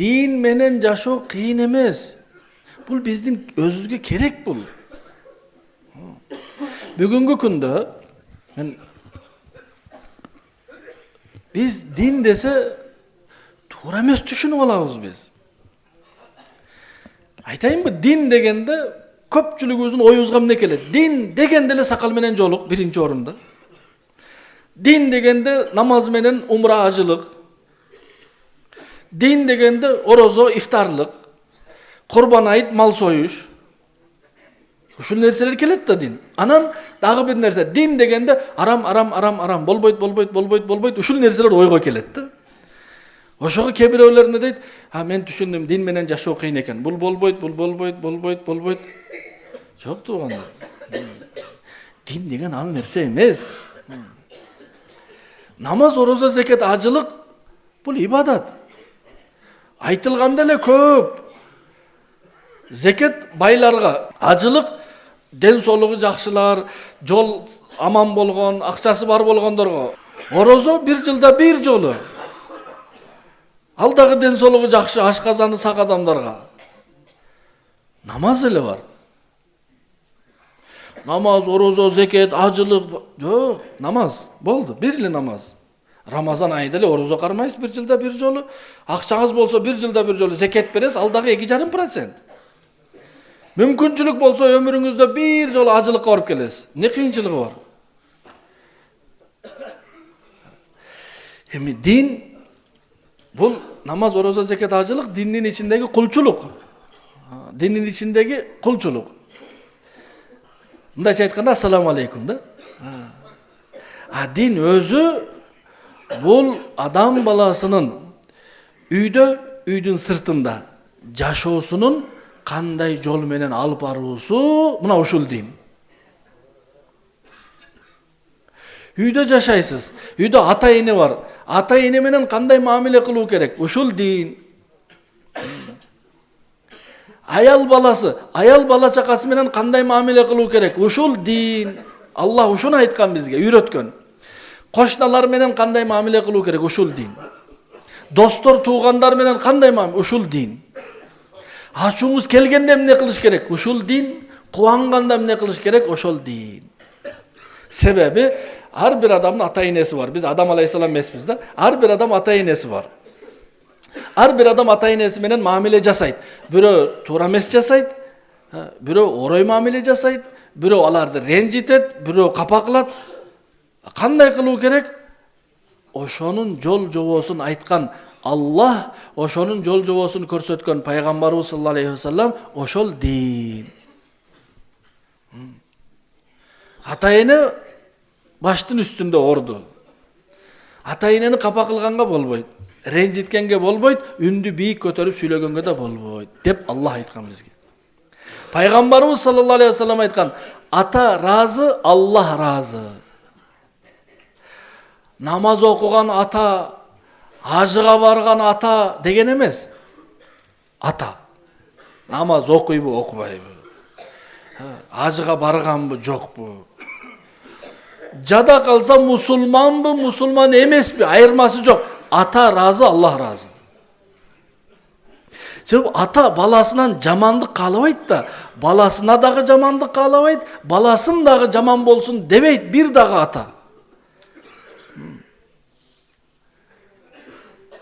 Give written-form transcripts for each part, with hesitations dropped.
din menen жашоо кыйын эмес. Бул биздин өзүбүзгө керек бул. Бүгүнкү күндө биз дин десе туура эмес түшүнүп алабыз биз. Айтайынбы, дин дегенде көпчүлүгүбүздүн оюбузга эмне келет? Дин дегенде эле сакал менен жолук биринчи орунда. Дин дегенде намаз менен умра ажылык. Дин дегенде орозо ифтарлык. Курбан айт мал союш. Ушул нерселер келет да дин. Анан дагы бир нерсе, дин дегенде арам болбойт. Ушул нерселер ойго келет да. Ошого кээ бирөөлөр эмне дейт? Мен түшүндүм, дин менен жашоо кыйын экен. Бул болбойт. Жок туугандар. Дин деген ал нерсе эмес. Намаз, орозо, закат, ажылык бул ибадат. Айтылганда эле көп. Закат байларга, ажылык ден соолугу жакшылар, жол аман болгон, акчасы бар болгондорго. Орозо бир жылда бир жолу. Ал дагы ден соолугу жакшы, ашказаны сак адамдарга. Намаз эле бар. Намаз, орозо, закат, ажылык, жок, намаз болду, бир эле намаз. Рамазан айында эле орозо кармайсыз бир жылда бир жолу. Акчаңыз болсо бир жылда бир жолу закат бересиз, ал дагы 2,5%. Мүмкүнчүлүк болсо өмүрүңүздө бир жолу ажылыкка барып келесиз. Не кыйынчылыгы бар? Эми дин бул намаз, орозо, закат, ажылык диндин ичиндеги кулчулук. Диндин ичиндеги кулчулук. Мындайча айтканда ассаламу алейкум да. Дин өзү бул адам баласынын үйдүн сыртында жашоосунун кандай жол менен алып баруусу, мына ушул дин. Үйдө жашайсыз. Үйдө ата-эне бар. Ата-эне менен кандай мамиле кылуу керек? Ушул дин. Аял бала чакасы менен кандай мамиле кылуу керек? Ушул дин. Аллах ушуну айткан бизге, үйрөткөн. Кошналар менен кандай мамиле кылуу керек? Ушул дин. Достор, туугандар менен кандай мамиле? Ушул дин. Ачууңуз келгенде эмне кылыш керек? Ушул дин. Кубанганда эмне кылыш керек? Ошол дин. Себеби ар бир адамдын ата-энеси бар. Биз Адам алейхиссалам эмеспиз да. Ар бир адам ата-энеси бар. Ар бир адам ата-энеси менен мамиле жасайт. Бирөө туура эмес жасайт, бирөө орой мамиле жасайт, бирөө аларды ренжитет, бирөө капа кылат. Кандай кылуу керек? Ошонун жол жобосун айткан Аллах, ошонун жол жобосун көрсөткөн пайгамбарыбыз саллаллаху алейхи вассалам, ошол дин. Ата-эне баштын үстүндө орду. Ата-энени капа кылганга болбойт, ренжиткенге болбойт, үндү бийик көтөрүп сүйлөгөнгө да болбойт деп Аллах айткан бизге. Пайгамбарыбыз саллаллаху алейхи вассалам айткан: ата разы, Аллах разы. Намаз окуган ата, ажыга барган ата деген эмес. Ата. Намаз окуйбу, окубайбы? Ажыга барганбы, жокпу? Жада калса мусулманбы, мусулман эмеспи? Айырмасы жок. Ата разы, Аллах разы. Себеби ата баласынан жамандык каалабайт да, баласына дагы жамандык каалабайт, баласын дагы жаман болсун дебейт бир дагы ата.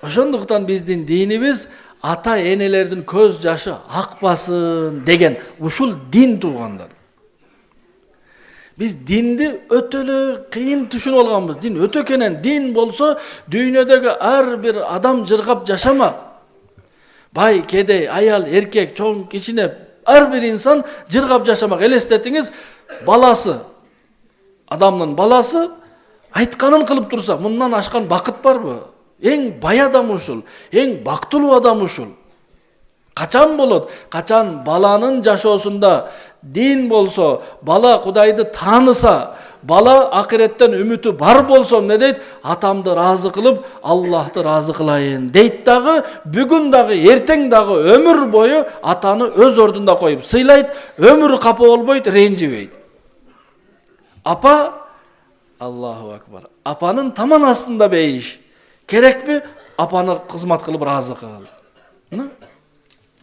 Ошондуктан биздин динибиз ата-энелердин көз жашы акпасын деген ушул дин туугандар. Биз динди өтө эле кыйын түшүнүп алганбыз. Дин өтө кенен. Дин болсо дүйнөдөгү ар бир адам жыргап жашамак. Бай, кедей, аял, эркек, чоң, кичине ар бир инсан жыргап жашамак. Элестетиңиз, баласы, адамдын баласы айтканын кылып турса, мындан ашкан бакыт барбы? Эң бай адам ушул, эң бактылуу адам ушул. Качан болот? Качан баланын жашоосунда дин болсо, бала Кудайды тааныса, бала акыреттен үмүтү бар болсо, эмне дейт? Атамды разы кылып, Аллахты разы кылайын дейт дагы, бүгүн дагы, эртең дагы өмүр бою атаны өз ордунда коюп сыйлайт, өмүрү капа болбойт, ренжибейт. Апа, Аллаху акбар. Апанын таман астында бейиш. Керекпи? Апаны кызмат кылып разы кыл.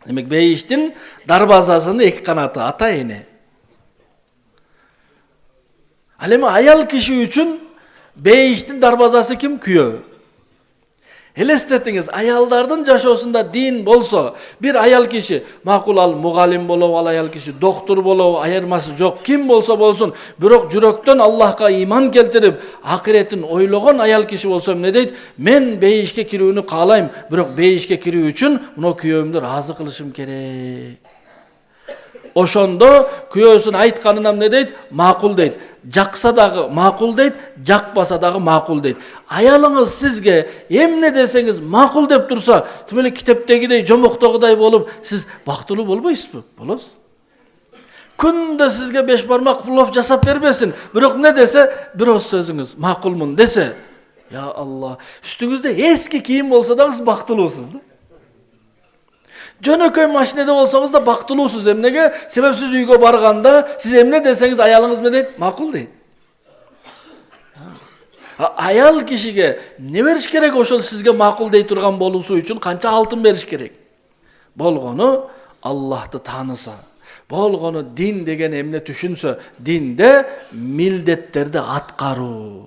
Demek beyiştin darvazasının iki kanatı ata ene. Al endi ayal kişi üçün beyiştin darvazası kim? Kuyö. Elestetiңiz, ayaldардын жашоосунда din bolsa, bir ayal kişi, makul al mugalim bolou, al ayal kişi doktor bolou, ayırması yok, kim bolsa bolsun, bирок жүрөктөн Allah'a iman keltirip, ahiretin oylogon ayal kişi bolsa ne deydi? Men beyişke kirүүnü kalayım, bирок beyişke kirүү üçün muno kүйөөмдү razı kılışım kerek. Oşondo kүйөөсүн айтканынан ne deydi? Makul deydi. Jaksa dagı makul deydi, jakpasa dagı makul deydi. Ayalыңыз sizge emne deseniz makul dep tursa, tümeli kiteptegidey, jomoktogudai bolup siz baktılуу bolboysuzбу? Bolosiz. Күндө sizge 5 barmak pulov jasap berbesin. Bирок ne dese, bir öz sözüңüz makulmun dese, ya Allah, üstüңüzde eski kiyim bolsa da siz baktılуусуз da. Jönököy maşinede olsanız da baktılуусуз emnege, sebep siz uygo barganda siz emne deseniz ayalыңыз ne deydi? Makul deydi. Ayal kişiге ne beriş kerek oşol sizge makul dey turgan bolusу üçün kança altın beriş kerek? Bolgonu Allah'ты tanısa, bolgonu din degen emne düşünsö, dinde mildetтерди atkarуу.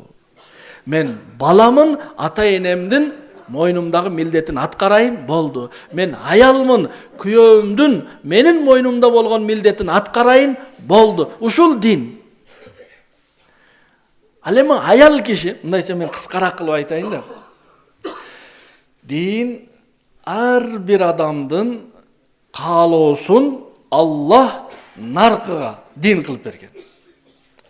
Men balamın ata enemdin moynumdagı mildetin atkarayın boldu. Men ayalmın, kүйөөмдүн menin moynumda bolgon mildetin atkarayın boldu. Uşul din. Al endi ayal kişi, mындайча men kıskarak kılıp aytayın da. Din ar bir adamdın kaaloosun Allah narkıga din kılıp bergen.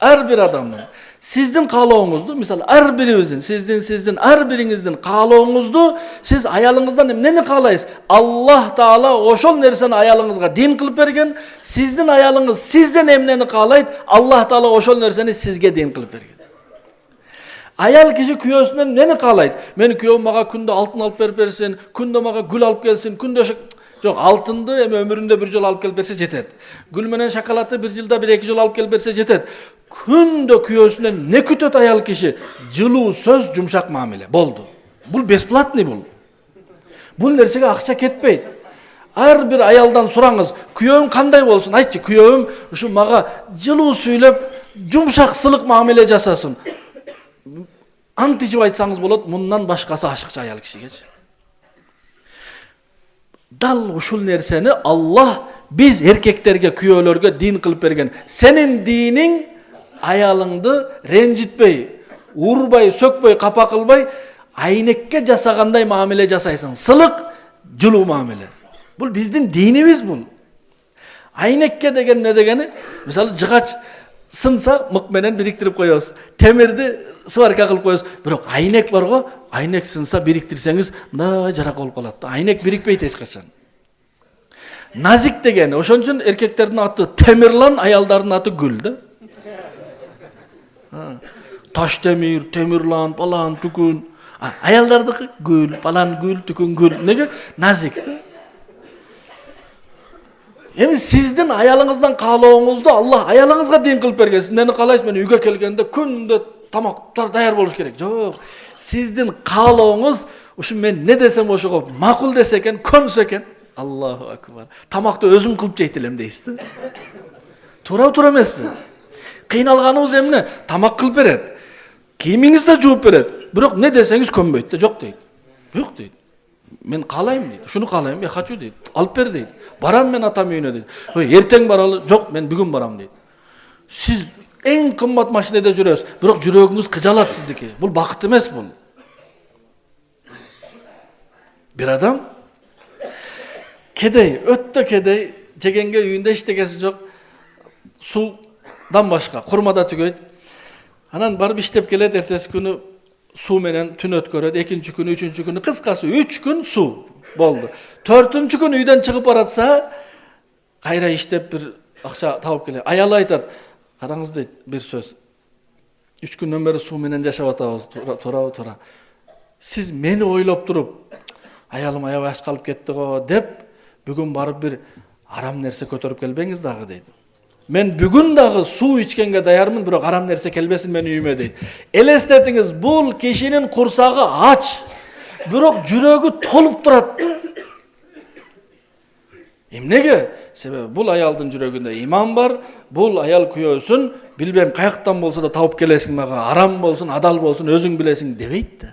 Ar bir adamın. Sizdin kaalooңузду, misal ar biribizin, sizdin ar biriңizdin kaalooңузду siz ayalыңыздан emneni kaalaysiz? Allah Taala oşol nerseni ayalыңызga din kılıp bergen, sizdin ayalыңыз sizden emneni kaalayt, Allah Taala oşol nerseni sizge din kılıp bergen. Ayal kişi kүйөөсүнөн neni kaalayt? Men kүйөөм maga күндө altın alıp berip bersin, күндө maga gül alıp gelsin, күндө Жоқ, алтынды эми өмүрүндө bir жол алып келип берсе жетет. Гүл менен шоколадты bir жылда 1-2 жол алып келип берсе жетет. Күндө күйөөсүнөн не күтөт аял киши? Жылуу сөз, жумшак мамиле. Болду. Бул бесплатный бул. Бул нерсеге акча кетпейт. Ар бир аялдан сураңыз, күйөөм кандай болсун? Айтчы, күйөөм ушу мага жылуу сүйлөп, жумшак сылык мамиле жасасын. Античип айтсаңыз болот, мундан башкасы ашыкчы аял кишигечи. Dal uşul nerseni Allah biz erkeklerge, kүйөөлөргө din kılıp bergen. Senin dinin ayalыңды rencitpey, urbay, sökpey, kapa kılbay, aynekke jasagандай muamele jasaysın. Sılık, жылуу muamele. Bul bizdin dinimiz bul. Aynekke degen ne degeni? Misal jıgaç sınsa mık menen biriktirip koyuyoruz. Temirdi sıvarka kılıp koyuyoruz. Bирок aynek var go, aynek sınsa biriktirseniz da jarak olup kalat. Aynek birikpeyt hiç kaçan. Nazik degen, oşon üçün erkeklerin atı Temirlan, ayaldardın atı Gül de. Taşdemir, Temirlan, falan, tükün. Ayaldardıkı Gül, falan Gül, tükün Gül. Nege? Nazik de. Emin sizdin ayalыңızdan kaalooңузду Allah ayalыңızga din kılıp bergen. Neni kaalaysiz? Men үйгө келгенде күндө tamaqtar dayar boluş kerek. Жоқ. Sizdin kaalooңуз uşu men ne desem oşuga makul deseken, könse eken. Allahu akbar. Tamakta özüm kılıp jeytilem deysiz. Tura emesmi? Kıynalganыңыз emne? Tamak kılıp beret. Kiyimiңiz de juup beret. Bирок ne deseniz könbeyt de. Жоқ deydi. Жоқ deydi. Men kalayım deydi. Şunu kalayım, ya kaçu deydi. Alıp ber deydi. Baram men atam үйüne deydi. Erteң baralı. Жоқ, men bugün baram deydi. Siz en kımmat maşinede жүрөсүz. Bирок жүрөгүңүз kıjalat sizdiki. Bul bakıt emes bul. Bir adam kedey, öttö kedey, jegenge үйүндө иштегеси жок. Sudan başka, kurmada tügöйт. Anan barıp iştep kelet, ertesi günü su menen tün ötköröt, ekinci günü, üçüncü günü, kıskası 3 gün su boldu. 4-üncü gün үйдөн çıkıp baratsa, kayra iştep bir akça taup kelet. Ayalı aytat, karаңыз deyt bir söz. 3 günden beri su menen jaşap atabыз, tora. Siz meni oylop turup, ayalım ayabaş kalıp ketdi go dep, bugün barıp bir aram nerse kötörüp kelbeňiz dagı deydi. Men bugün dagı su içkenge dayarmın, bирок aram nerse kelbesin men үйüme deydi. Elestetiňiz, bul kişinin kursağı aç, bирок жүрөгü tolup turat. Эмнеге? Себеби бул аялдын жүрөгүндө иман бар, бул аял күйөөсүн билбем каяктан болсо да тауып келесиң мага, арам болсун, адал болсун, өзүң билесиң дебейт да.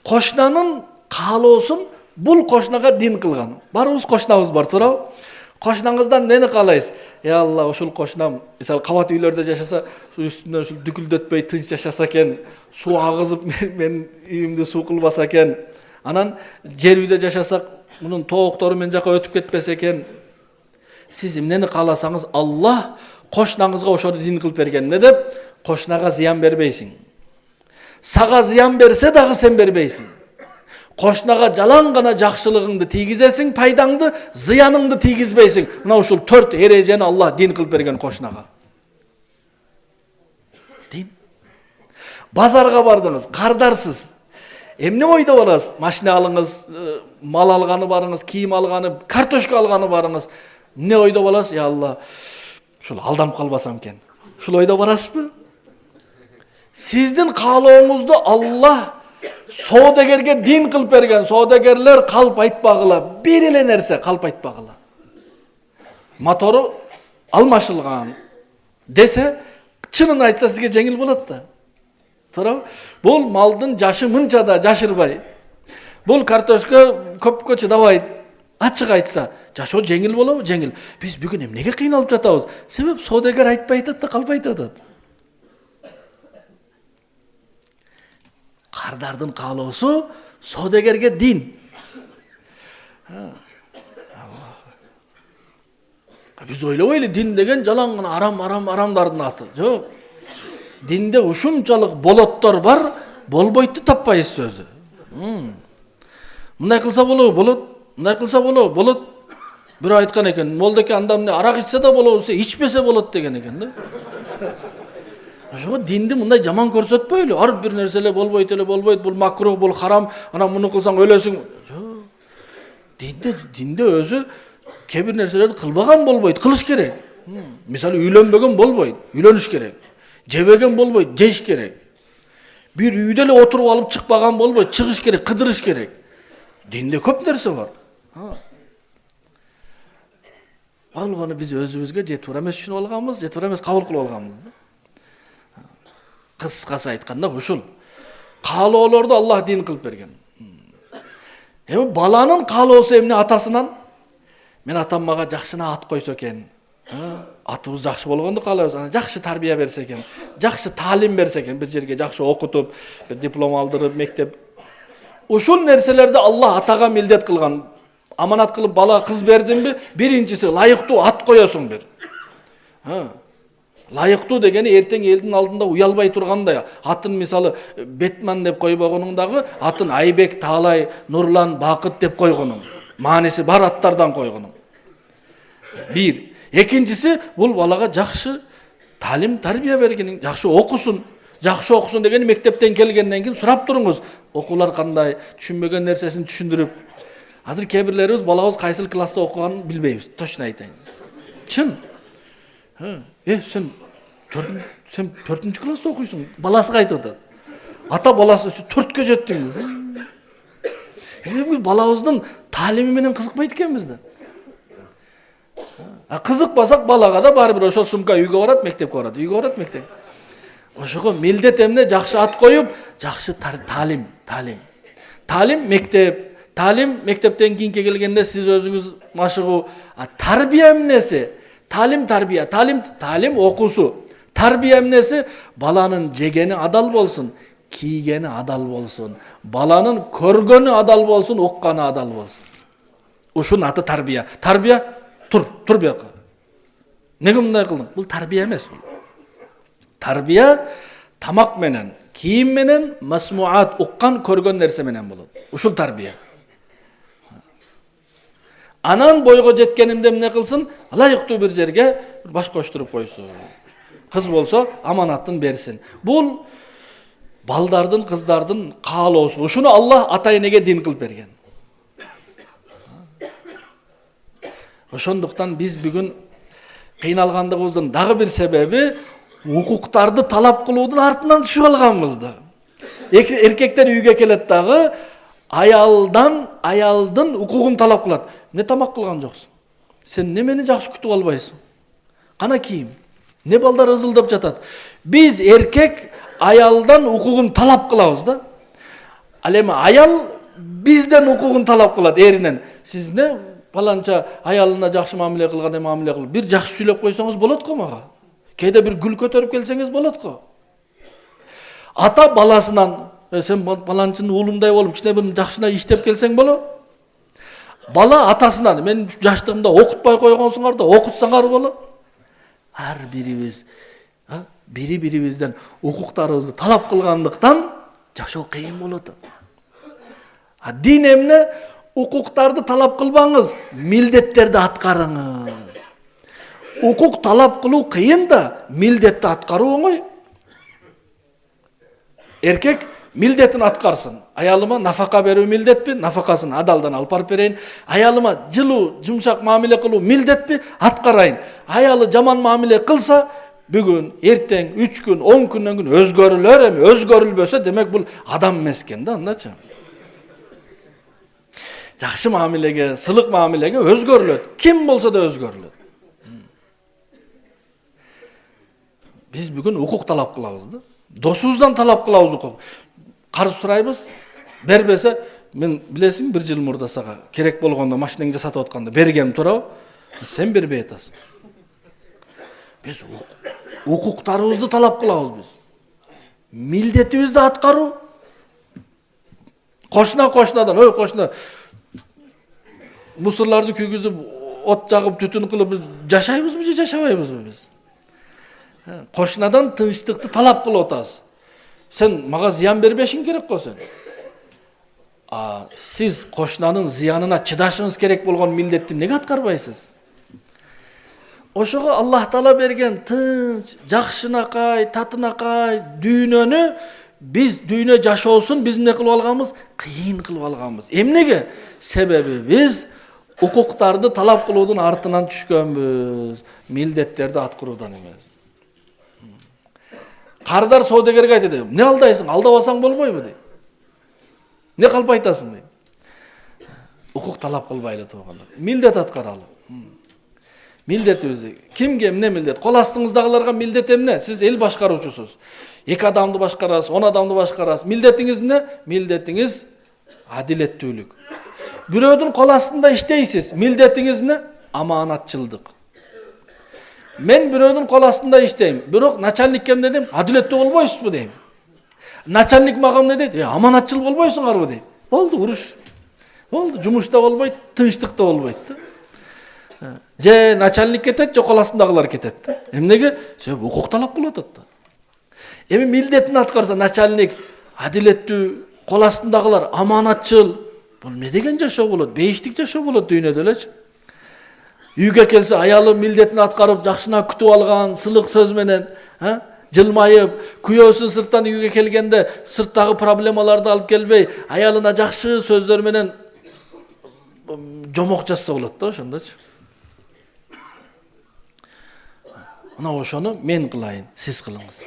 Кошнанын каалоосун бул кошнага дин кылган. Барыбыз кошнабыз бар, туурабы? Кошнаңыздан мени каалайсыз. Я Алла, ушул кошнам, мисалы кабат үйлөрдө жашаса, үстүнөн ушул дүкүлдөтпөй тынч жашаса экен, суу агызып мен үйүмдү суу кылбаса экен. Анан жер үйдө жашасак, мунун тооктору мен жака өтүп кетпесе экен. Сиз эмнени кааласаңыз, Аллах кошнаңызга ошону дин кылып берген. Эмне деп? Кошнага зыян бербейсиң. Сага зыян берсе дагы сен бербейсиң. Кошнага жалаң гана жакшылыгыңды тийгизесиң, пайдаңды, зыяныңды тийгизбейсиң. Мына ушул 4 эрежени Аллах дин кылып берген кошнага. Дин. Базарга бардыңыз, кардарсыз. Эмне ойдо барасыз? Машина алыңыз, мал алганы барыңыз, кийим алганы, картошка алганы барыңыз. Эмне ойдо боласыз? Я Алла, ушул алданып калбасам экен. Ушул ойдо барасызбы? Сиздин каалооңузду Аллах соодагерге дин кылып берген. Соодагерлер калп айтпагыла, бир эле нерсе калп айтпагыла. Мотору алмашылган десе, чынын айтса сизге жеңил болот да. Туурабы? Бул малдын жашы мынча да жашырбай. Бул картошка көпкө чыдабайт. Ачык айтса, жашоо жеңил болобу? Жеңил. Биз бүгүн эмнеге кыйналып жатабыз? Себеп соодагер айтпай атат да, калп айтып атат. Кардардын каалоосу соодагерге дин. Биз ойлобойлу, дин деген жалаң гана арамдардын аты. Жок. Динде ушунчалык болоттор бар, болбойтtu таппайсыз өзү. Мындай кылса болобу? Болот. Мындай кылса болобу? Болот. Бирөө айткан экен, молдеке анда эмне арак ичсе да болобу, ичпесе болот деген экен да. Ошого динди мындай жаман көрсөтпөйлү. Ар бир нерселе болбойт эле болбойт, бул макрух, бул харам, ана муну кылсаң өлөсүң. Жок. Динде өзү кээ бир нерселерди кылбаган болбойт, кылыш керек. Мисалы үйлөнбөгөн болбойт, үйлөнүш керек. Жебеген болбойт, жеш керек. Бир үйдө эле отуруп алып чыкпаган болбойт, чыгыш керек, кыдырыш керек. Динде көп нерсе бар. Алганы биз өзүбүзгө жетуура эмес түшүнүп алганбыз, жетуура эмес кабыл кылып алганбыз да. Кыскасы айтканда ушул. Каалоолорду Аллах дин кылып берген. Эми баланын каалоосу эмне атасынан? Мен атам мага жакшына ат койсо экен. Атыбыз жакшы болгонду каалайбыз. Ана жакшы тарбия берсе экен, жакшы таалим берсе экен, бир жерге жакшы окутуп, бир диплом алдырып, мектеп. Ушул нерселерди Аллах атага милдет кылган. Аманат кылып бала кыз бердимби? Биринчиси лайыктуу ат коесуң бир. Лайыктуу дегени эртең элдин алдында уялбай тургандай. Атын мисалы Бетман деп койбогонуң дагы, атын Айбек, Таалай, Нурлан, Бакыт деп койгонуң. Мааниси бар аттардан койгонуң. Бир. Экинчиси, бул балага жакшы талим, тарбия бергениң, жакшы окусун. Жакшы окусун дегени мектептен келгенден кийин сурап туруңуз. Окуулар кандай, түшүнбөгөн нерсесин түшүндүрүп. Азыр кээ бирлерибиз балабыз кайсыл класста окуганын билбейбиз, точно айтайын. Чын. Сен 4-нчү класста окуйсуң, баласыга айтып атат. Ата баласы 4кө жеттиңби? Биз балабыздын таалими менен кызыкпайт экенбиз да. Кызыкпасак балага да баары бир ошол сумка үйгө барат, мектепке барат, үйгө барат, мектеп. Ошого милдет эмне? Жакшы ат коюп, жакшы таалим. Таалим мектеп. Таалим мектептен кийинки келгенде сиз өзүңүз машыгуу. Тарбия эмнеси? Таалим тарбия, таалим окуусу. Тарбия эмнеси? Баланын жегени адал болсун, кийгени адал болсун. Баланын көргөнү адал болсун, укканы адал болсун. Ушунун аты тарбия. Тарбия тур бияка. Неге мындай кылдың? Бул тарбия эмес бул. Тарбия тамак менен, кийим менен, масмуат, уккан, көргөн нерсе менен болот. Ушул тарбия. Анан бойго жеткенимде эмне кылсын? Лайыктуу бир жерге баш коштуруп койсун. Кыз болсо аманатын берсин. Бул балдардын, кыздардын каалоосу. Ушуну Аллах ата-энеге дин кылып берген. Ошондуктан биз бүгүн кыйналгандыгыбыздын дагы бир себеби укуктарды талап кылуудун артынан түшүп алганбыз да. Эркектер үйгө келет дагы, аялдын укугун талап кылат. Не тамак кылган жоксуң? Сен немени жакшы күтүп албайсың? Кана кийим? Не балдар ызылдап жатат? Биз эркек аялдан укугун талап кылабыз да. Ал эми аял бизден укугун талап кылат эринен. Сиз не паланча аялына жакшы мамиле кылгандай мамиле кылып, бир жакшы сүйлөп койсоңуз болот го мага. Кээде бир гүл көтөрүп келсеңиз болот го. Ата баласынан, сен паланчынын уулумдай болуп, кичине бир жакшына иштеп келсең болот. Бала атасынан, мен жаштыгымда окутпай койгонсуңар да, окутсаңар болот. Ар бирибиз бири-бирибизден укуктарыбызды талап кылгандыктан жашоо кыйын болот. Дин эмне? Укуктарды талап кылбаңыз, милдеттерди аткарыңыз. Укук талап кылуу кыйын да, милдетти аткаруу оңой. Эркек милдетин аткарсын. Аялыма нафака берүү милдетпи? Нафакасын адалдан алып барып берейин. Аялыма жылуу, жумшак мамиле кылуу милдетпи? Аткарайын. Аялы жаман мамиле кылса, бүгүн, эртең, 3 күн, 10 күндөн кийин өзгөрүлөр, эми өзгөрүлбөсө, демек бул адам эмес экен да, андачы. Жакшы мамилеге, сылык мамилеге өзгөрүлөт. Ким болсо да өзгөрүлөт. Биз бүгүн укук талап кылабыз да. Досубуздан талап кылабыз укук. Карыз сурайбыз, бербесе, мен билесиң, 1 жыл мурда сага керек болгондо машинаңды жасатып атканда бергем турабы? Сен бербей атасың. Биз укуктарыбызды талап кылабыз биз. Милдетибизди аткаруу. Кошунадан, ой кошуна, мусорларды күйгүзүп, от жагып, түтүн кылып биз жашайбызбы же жашабайбызбы биз? Кошунадан тынчтыкты талап кылып атасыз. Сен мага зыян бербешиң керек го сен. Сиз кошунанын зыянына чыдашыңыз керек болгон милдетти неге аткарбайсыз? Ошого Аллах Таала берген тынч, жакшынакай, татынакай дүйнөнү биз дүйнө жашоосун биз эмне кылып алганбыз? Кыйын кылып алганбыз. Эмнеге? Себеби биз укуктарды талап кылуудун артынан түшкөнбүз, милдеттерди аткаруудан эмес. Кардар соодагерге айтат, "Не алдайсың? Алдабасаң болбойбу?" дейт. Не кылып айтасың дейт. Укук талап кылбайлы турганда. Милдет аткаралы. Милдетибиз. Кимге эмне милдет? Кол астыңыздагыларга милдет эмне? Сиз эл башкаруучусуз. 2 адамды башкарасыз, 10 адамды башкарасыз. Милдетиңиз эмне? Милдетиңиз адилеттүүлүк. Бирөөдүн кол астында иштейсиз. Милдетиңиз эмне? Аманатчылдык. Мен бирөөдүн кол астында иштейм. Бирок начальникке эмне дейм? Адилеттүү болбойсузбу дейм. Начальник мага эмне дейт? Аманатчыл болбойсуңарбы дейм. Болду, уруш. Болду, жумушта болбойт, тынчтыкта болбойт да. Же начальник кетет, же кол астындагылар кетет да. Эмнеге? Себеби укук талап кылып атат да. Эми милдетин аткарса начальник адилеттүү, кол астындагылар аманатчыл. Бул эмне деген жашоо болот? Бейиштик жашоо болот дүйнөдө элечи. Үйгө келсе аялы милдетин аткарып, жакшына күтүп алган, сылык сөз менен, жылмайып, күйөөсү сырттан үйгө келгенде сырттагы проблемаларды алып келбей, аялына жакшы сөздөр менен жомок жазса болот да, ошондочу. Мына ошону мен кылайын, сиз кылыңыз.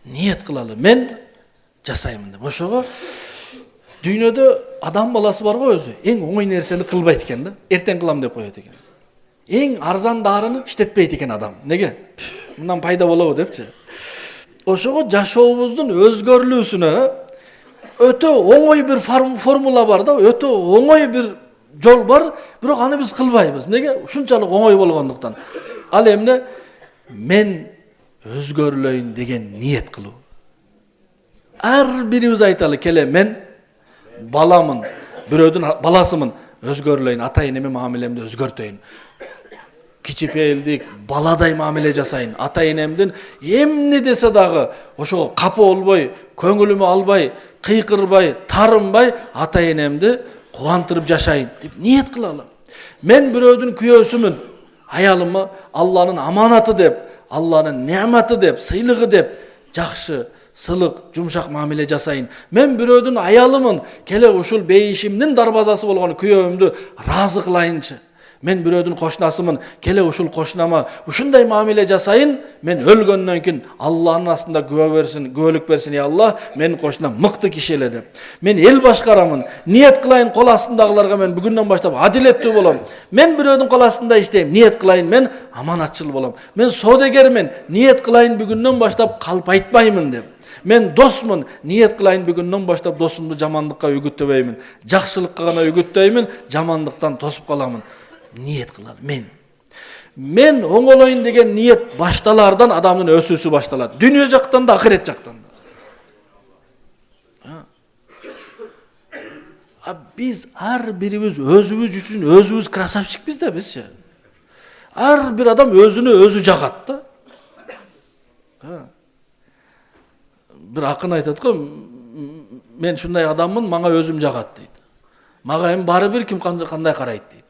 Ниет кылалы, мен жасаймын деп. Ошого дүйнөдө адам баласы бар го өзү. Эң оңой нерсени кылбайт экен да. Эртең кылам деп коет экен. Эң арзан дарыны иштетпейт экен адам. Неге? Мындан пайда болобу депчи. Ошого жашообуздун өзгөрүлүүсүнө өтө оңой бир формула бар да, өтө оңой бир жол бар, бирок аны биз кылбайбыз. Неге? Ушунчалык оңой болгондуктан. Ал эмне? Мен өзгөрүлөйүн деген ниет кылуу. Ар бирибиз айталы, келе мен баламын, бирөөдүн баласымын, өзгөрүлөйүн, ата-энеме мамилемди өзгөртөйүн. Кичипейилдик, баладай мамиле жасайын. Ата-энемдин эмне десе дагы ошого капы болбой, көңүлүмө албай, кыйкырбай, тарынбай, ата-энемди кубандырып жашайын деп ниет кылалы. Мен бирөөдүн күйөөсүмүн, аялымы Алланын аманаты деп, Алланын неаматы деп, сыйлыгы деп жакшы, сылык, жумшак мамиле жасайын. Мен бирөөдүн аялымын, келе ушул бейишимдин дарбазасы болгон күйөөмдү разы кылайынчы. Men bирөөдүн кошунасымын, келе ушул кошунама ушундай мамиле жасайын, мен өлгөндөн кийин Аллахтын астында күбөлүк берсин ya Allah, менин кошунам мыкты киши эле деп. Мен эл башкарамын, ниет кылайын кол астындагыларга мен бүгүндөн баштап адилеттүү болом. Мен бирөөдүн кол астында иштейм, ниет кылайын мен аманатчыл болом. Мен соодагермин, ниет кылайын бүгүндөн баштап калп айтпаймын деп. Мен досмун, ниет кылайын бүгүндөн баштап досумду жамандыкка үгүттөбөймүн. Жакшылыкка гана үгүттөймүн, жамандыктан тосуп каламын. Ниет кылалы мен оңолоюн деген ниет башталардан адамдын өсүүсү башталат. Дүйнө жактан да, ахирет жактан да. Биз ар бирибиз өзүбүз үчүн өзүбүз красавчикпиз да бизчи. Ар бир адам өзүнө өзү жагат да. Бир акын айтат го, мен ушундай адаммын, мага өзүм жагат дейт. Мага эми баары бир ким кандай карайт дейт.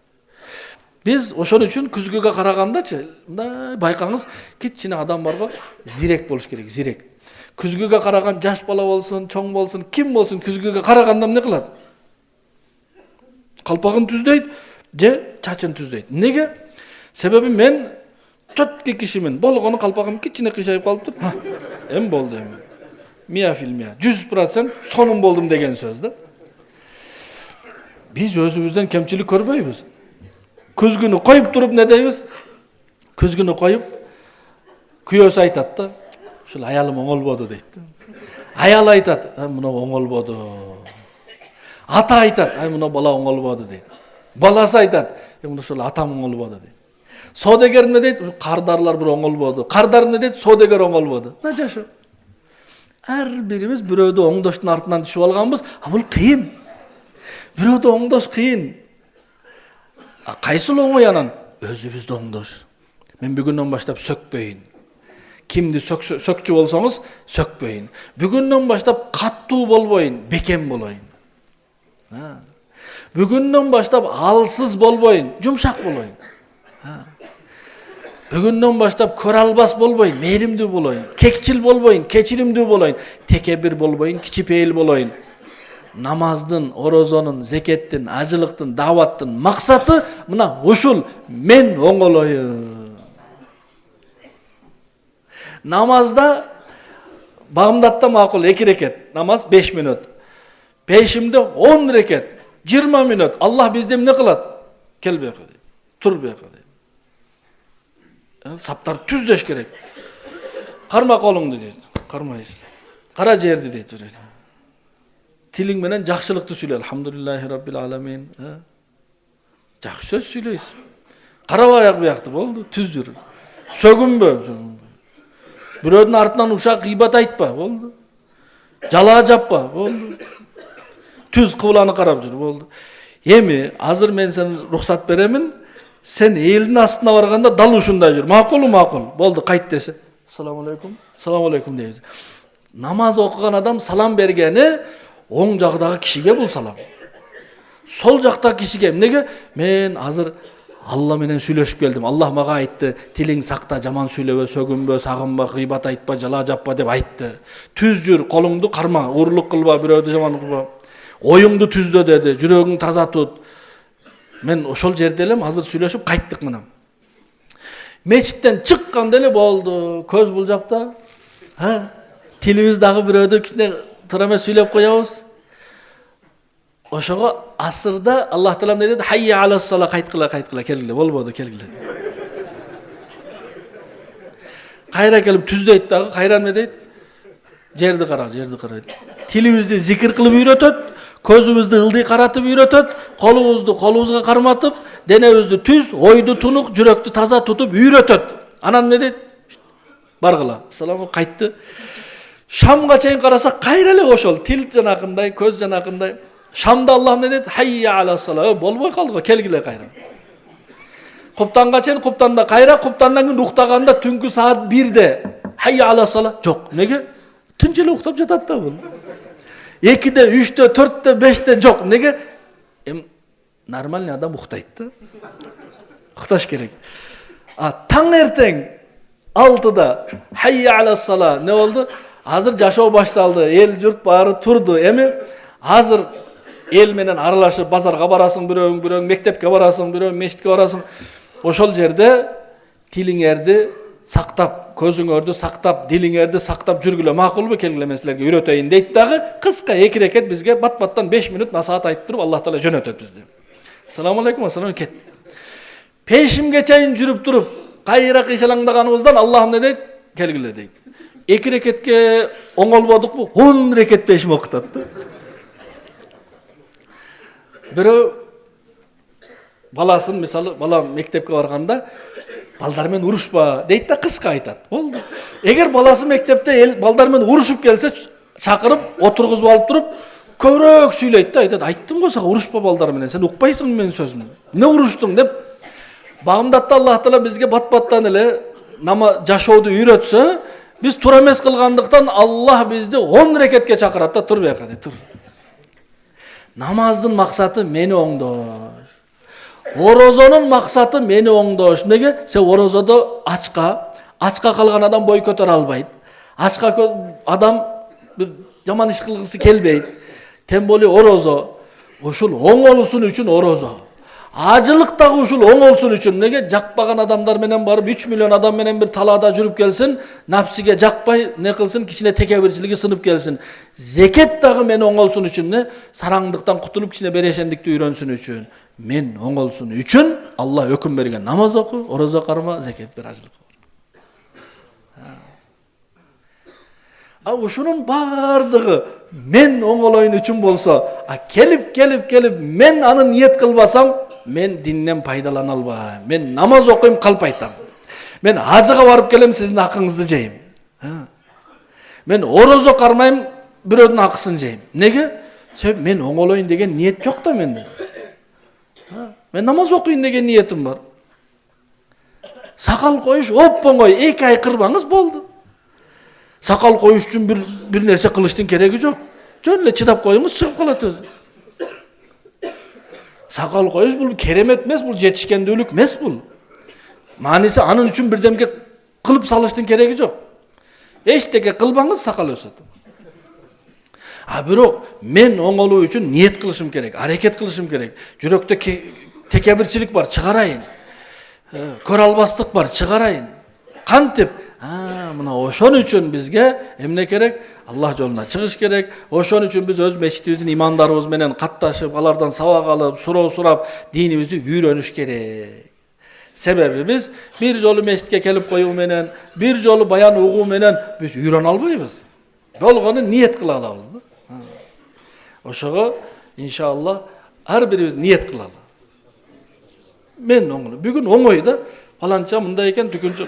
Biz ошон үчүн күзгүгө карагандачы, мындай байкаңыз, кичине адам бар го, зирек болуш керек, зирек. Күзгүгө караган жаш бала болсун, чоң болсун, ким болсун, күзгүгө караганда эмне кылат? Калпагын түздөйт, же чачын түздөйт. Неге? Себеби мен чөткө кишимин. Болгону калпагым кичине кыйшайып калыптыр. Эми болду эми. 100% сонун болдум деген сөз да. Биз өзүбүздөн кемчилик көрбөйбүз. Күзгүнү коюп туруп не дейбиз? Күзгүнү коюп, күйөөсү айтат да, ушул аялым оңолбоду дейт. Аял айтат, мына оңолбоду. Ата айтат, мына бала оңолбоду дейт. Баласы айтат, мына ушул атам оңолбоду дейт. Соодагер эмне дейт? Кардарлар бир оңолбоду. Кардар эмне дейт? Соодагер оңолбоду. Мына жашоо. Ар бирибиз бирөөдү оңдоштун артынан түшүп алганбыз, бул кыйын. Бирөөдү оңдош кыйын. Кайсыл оңой анан? Өзүбүздү оңдош. Мен бүгүндөн баштап сөкпөйүн. Кимди сөкчү болсоңуз, сөкпөйүн. Бүгүндөн баштап каттуу болбойын, бекем болоюн. Бүгүндөн баштап алсыз болбойын, жумшак болоюн. Бүгүндөн баштап көрө албас болбойын, мээримдүү болоюн. Кекчил болбойын, кечиримдүү болоюн. Текебир болбойын, кичипейил болоюн. Намаздын, орозонун, зекеттин, ажылыктын, даваттын максаты мына ушул, мен оңолоюн. Намазда Багымдатта макул 2 рекет, намаз 5 мүнөт. Пейшимде 10 рекет, 20 мүнөт. Аллах бизди эмне кылат? Кел бияка дейт. Тур бияка дейт. Саптар түздеш керек. Карма колуңду дейт. Кармайсыз. Кара жерди дейт. Тилиң менен жакшылыкты сүйлө. Алхамдулиллахи раббил аламин. Жакшы сөз сүйлөйсүз. Карабай ак биякты болду, түз жүр. Сөгүнбө. Бирөөдүн артынан ушак гыйбат айтпа, болду. Жалаа жаппа, болду. Түз кыбланы карап жүр, болду. Эми азыр мен сен рухсат беремин. Сен элдин астына барганда дал ушундай жүр. Макулу макул. Болду, кайт десе. Ассаламу алейкум. Ассаламу алейкум дейбиз. Намаз окуган адам салам бергени оң жагдагы кишиге бул салам. Сол жактагы кишиге эмнеге? Мен азыр Алла менен сүйлөшүп келдим. Аллах мага айтты, тилиң сакта, жаман сүйлөбө, сөгүнбө, сагынба, гыйбат айтпа, жалаа жаппа деп айтты. Түз жүр, колуңду карма, урлук кылба, бирөөдү жаман кылба. Оюңду түздө деди, жүрөгүң таза тут. Мен ошол жерде элем азыр сүйлөшүп кайттык мына. Мечиттен чыкканда эле болду, көз бул жакта. Тилибиз дагы бирөөдү кичине тура эмес сүйлөп коебуз. Ошого асырда Аллах Таала эмне деди? Хайя алас сала, кайткыла, келгиле, болбоду, келгиле. Кайра келип түздөйт дагы, кайра эмне дейт? Жерди кара, Тилибизди зикир кылып үйрөтөт, көзүбүздү ылдый каратып үйрөтөт, колубузга карматып, денебизди түз, ойду тунук, жүрөктү таза тутуп үйрөтөт. Анан эмне дейт? Баргыла. Ассаламу кайтты. Шамга чейин караса кайра эле ошол, тил жанакындай, көз жанакындай. Шамда Аллах эмне дейт? Хайя алас сала, болбой калды го, келгиле кайра. Куптанга чейин куптанда кайра, куптандан кийин уктаганда түнкү саат 1-де хайя алас сала. Жок, неге? Түнчө эле уктап жатат да бул. 2-де, 3-те, 4-те, 5-те жок. Неге? Нормальный адам уктайт да. Укташ керек. Таң эртең 6-да хайя алас сала. Не болду? Азыр жашоо башталды. Эл журт баары турду. Эми азыр эл менен аралашып базарга барасың, бирөөң мектепке барасың, бирөөң мечитке барасың. Ошол жерде тилиңерди сактап, көзүңөрдү сактап, дилиңерди сактап жүргүлө макулбу, келгиле мен силерге үйрөтөйүн дейт дагы. Кыска 2 рекет бизге бат-баттан 5 минут насаат айтып туруп, Аллах Таала жөнөтөт бизди. Ассаламу алейкум, ассалам кетти. Пешимге чейин жүрүп туруп, кайра кыйшалаңдаганыбыздан Аллах эмне дейт? Келгиле дейт. 2 рекетке оңолбодукпу? 10 рекет пешим окутат да. Бирөө баласын, мисалы, бала мектепке барганда балдар менен урушпа дейт да, кыска айтат. Болду. Эгер баласы мектепте балдар менен урушуп келсе, чакырып, отургузуп алып туруп, көбүрөөк сүйлөйт да, айтат: "Айттым го сага, урушпа балдар менен, сен укпайсың менин сөзүмдү. Эмне уруштуң?" деп багымдатта Аллах Таала бизге бат-баттан эле жашооду үйрөтсө, биз туура эмес кылгандыктан Аллах бизди 10 рекетке чакырат да, тур бияка дейт, тур. Намаздын максаты мени оңдош. Орозонун максаты мени оңдош. Неге? Сен орозодо ачка калган адам бой көтөрө албайт. Ачка адам бир жаман иш кылгысы келбейт. Тем более орозо ушул оңолусун үчүн орозо. Ажылык дагы ушул оңолсун үчүн. Неге? Жакпаган адамдар менен барып 3 миллион адам менен бир талаада жүрүп келсин, напсиге жакпай не кылсын, кичине текебирчилиги сынып келсин. Зекет дагы мен оңолсун үчүн, сараңдыктан кутулуп кичине берешендикти үйрөнсүн үчүн. Мен оңолсун үчүн Аллах өкүм берген: намаз оку, орозо карма, зекет бер, ажылык бер. Ушунун бардыгы мен оңолоюн үчүн болсо, келип мен аны ниет кылбасам, мен динден пайдалана албайм. Мен намаз окуйм, калп айтам. Мен ажыга барып келем, сиздин акыңызды жейм. Мен орозо кармайм, бирөөдүн акысын жейм. Неге? Себеп мен оңолоюн деген ниет жок да менде. Мен намаз окуйн деген ниетим бар. Сакал коюш оп-оңой, 2 ай кырбаңыз болду. Сакал коюш үчүн бир нерсе кылыштын кереги жок. Жөн эле чыдап коюңуз, чыгып калат өзү. Сакал коюш бул керемет эмес, бул жетишкендүүлүк эмес бул. Мааниси анын үчүн бирдемге кылып салыштын кереги жок. Эчтеке кылбаңыз, сакал өсөт. Бирок мен оңолуу үчүн ниет кылышым керек, аракет кылышым керек. Жүрөктө текебирчилик бар, чыгарайын. Көрө албастык бар, чыгарайын. Кантип? Мына ошон үчүн бизге эмне керек? Аллах жолуна чыгыш керек. Ошон үчүн биз өз мечитибиздин имандарыбыз менен катташып, алардан сабак алып, суроо сурап, динибизди үйрөнүш керек. Себеби биз бир жолу мечитке келип коюу менен, бир жолу баян угуу менен биз үйрөнө албайбыз. Болгону ниет кыла алабыз да. Ошого иншалла ар бирибиз ниет кылалы. Мен оңой. Бүгүн оңой да. Фаланча мындай экен, түгүнчө.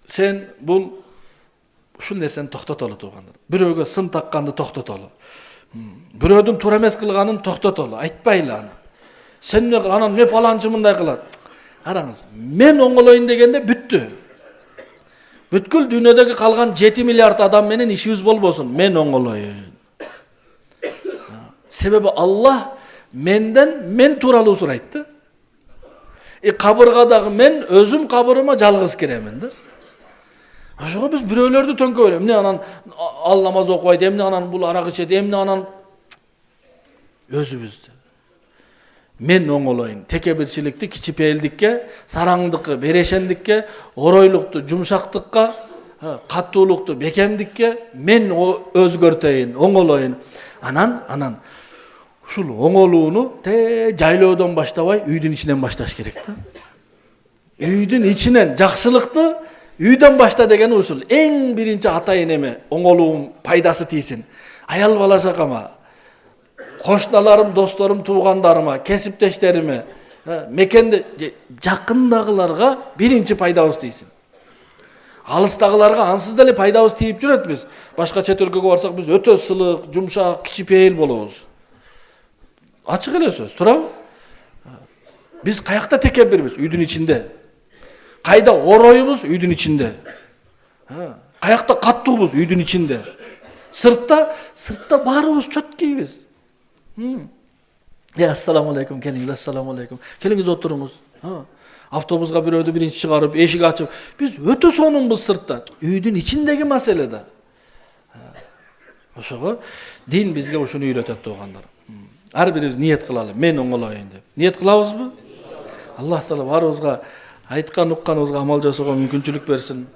Сен бул ушул нерсени токтотолу туугандар. Бирөөгө сын такканды токтотолу. Бирөөдүн туура эмес кылганын токтотолу. Айтпайлы аны. Сен эмне анан эмне фаланчы мындай кылат? Караңыз, мен оңолоюн дегенде бүттү. Бүткүл дүйнөдөгү калган 7 миллиард адам менен ишибиз болбосун. Мен оңолоюн. Себеби Аллах мен тууралуу сурайт да. Кабыргадагы мен өзүм кабырыма жалгыз киремин да. Ошого биз бирөөлөрдү төңкөбөйт. Эмне анан ал намаз окубайт, эмне анан бул арак ичет, эмне анан өзүбүздү. Мен оңолоюн. Текебирчиликти кичипейилдикке, сараңдыкка, берешендикке, оройлукту жумшактыкка, каттуулукту бекемдикке мен өзгөртөйүн, оңолоюн. Анан ушул оңолууну жайлоодон баштабай, үйдүн ичинен башташ керек да. Үйдүн ичинен жакшылыкты үйдөн башта деген ушул. Эң биринчи ата энеме оңолуум пайдасы тийсин. Аял бала чакама, кошуналарым, досторум, туугандарыма, кесиптештериме, мекенде жакындагыларга биринчи пайдабыз тийсин. Алыстагыларга ансыз деле пайдабыз тийип жүрөт биз. Башка чет өлкөгө барсак биз өтө сылык, жумшак, кичипейил болобуз. Ачык эле сөз, туурабы? Биз каякта текебирбиз? Үйдүн ичинде. Кайда ороюбуз? Үйдүн ичинде. Каякта каттуубуз? Үйдүн ичинде. Сыртта баарыбыз чөткейбиз. Ассаламу алейкум, келиңиз, ассаламу алейкум. Келиңиз отуруңуз. Автобуска бирөөдү биринчи чыгарып, эшик ачып, биз өтө сонунбуз сыртта. Үйдүн ичиндеги маселеде. Ошого дин бизге ушуну үйрөтөт туугандар. Ар бирибиз ниет кылалы, мен оңолоюн деп. Ниет кылабызбы? Аллах таала барыбызга айткан укканыбызга амал жасоого мүмкүнчүлүк берсин.